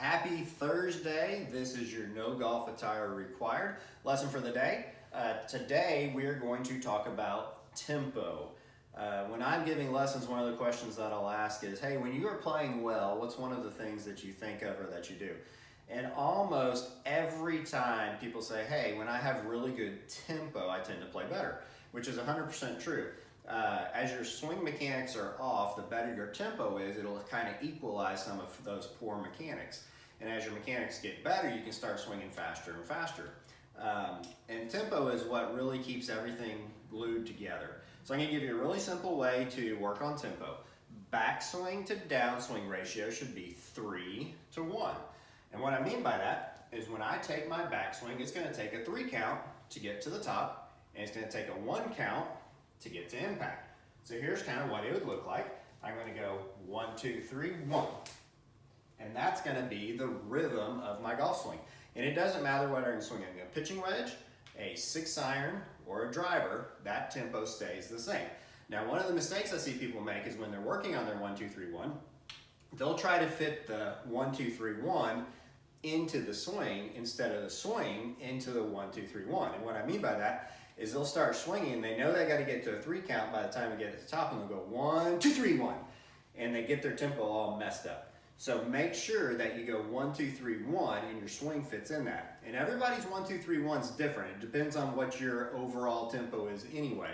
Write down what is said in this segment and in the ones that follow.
Happy Thursday. This is your No Golf Attire Required lesson for the day. Today we are going to talk about tempo. When I'm giving lessons, one of the questions that I'll ask is, hey, when you are playing well, what's one of the things that you think of or that you do? And almost every time people say, hey, when I have really good tempo, I tend to play better, which is 100% true. As your swing mechanics are off, the better your tempo is, it'll kind of equalize some of those poor mechanics. And as your mechanics get better, you can start swinging faster and faster. And tempo is what really keeps everything glued together. So I'm going to give you a really simple way to work on tempo. Backswing to downswing ratio should be 3-to-1. And what I mean by that is when I take my backswing, it's going to take a 3 count to get to the top, and it's going to take a 1 count to get to impact. So here's kind of what it would look like. I'm going to go 1, 2, 3, 1. And that's going to be the rhythm of my golf swing. And it doesn't matter whether I'm swinging a pitching wedge, a 6-iron, or a driver, that tempo stays the same. Now, one of the mistakes I see people make is when they're working on their 1, 2, 3, 1, they'll try to fit the 1, 2, 3, 1 into the swing instead of the swing into the 1, 2, 3, 1. And what I mean by that is they'll start swinging and they know they got to get to a 3 count by the time they get to the top, and they'll go 1, 2, 3, 1, and they get their tempo all messed up. So make sure that you go 1, 2, 3, 1 and your swing fits in that. And everybody's 1, 2, 3, 1 is different. It depends on what your overall tempo is anyway.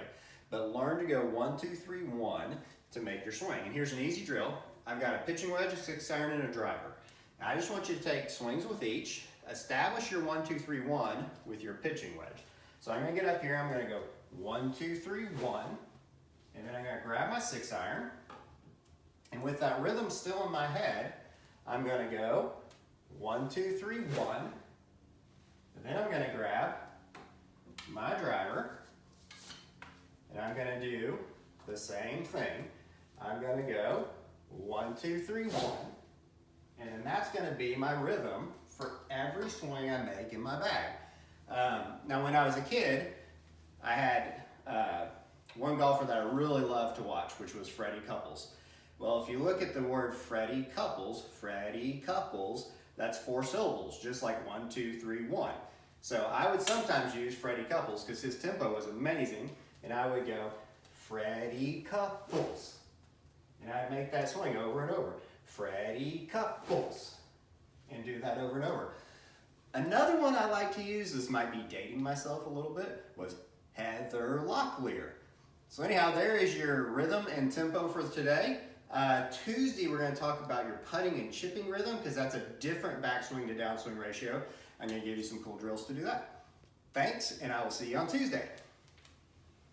But learn to go 1, 2, 3, 1 to make your swing. And here's an easy drill. I've got a pitching wedge, a 6-iron, and a driver. Now, I just want you to take swings with each. Establish your 1, 2, 3, 1 with your pitching wedge. So I'm going to get up here. I'm going to go 1, 2, 3, 1. And then I'm going to grab my 6-iron. And with that rhythm still in my head, I'm going to go 1, 2, 3, 1. And then I'm going to grab my driver. And I'm going to do the same thing. I'm going to go 1, 2, 3, 1. And then that's going to be my rhythm for every swing I make in my bag. Now, when I was a kid, I had one golfer that I really loved to watch, which was Freddie Couples. Well, if you look at the word Freddie Couples, that's 4 syllables, just like 1, 2, 3, 1. So I would sometimes use Freddie Couples because his tempo was amazing, and I would go Freddie Couples. And I'd make that swing over and over. Freddie Couples. And do that over and over. Another one I like to use, this might be dating myself a little bit, was Heather Locklear. So anyhow, there is your rhythm and tempo for today. Tuesday, we're going to talk about your putting and chipping rhythm because that's a different backswing to downswing ratio. I'm going to give you some cool drills to do that. Thanks, and I will see you on Tuesday.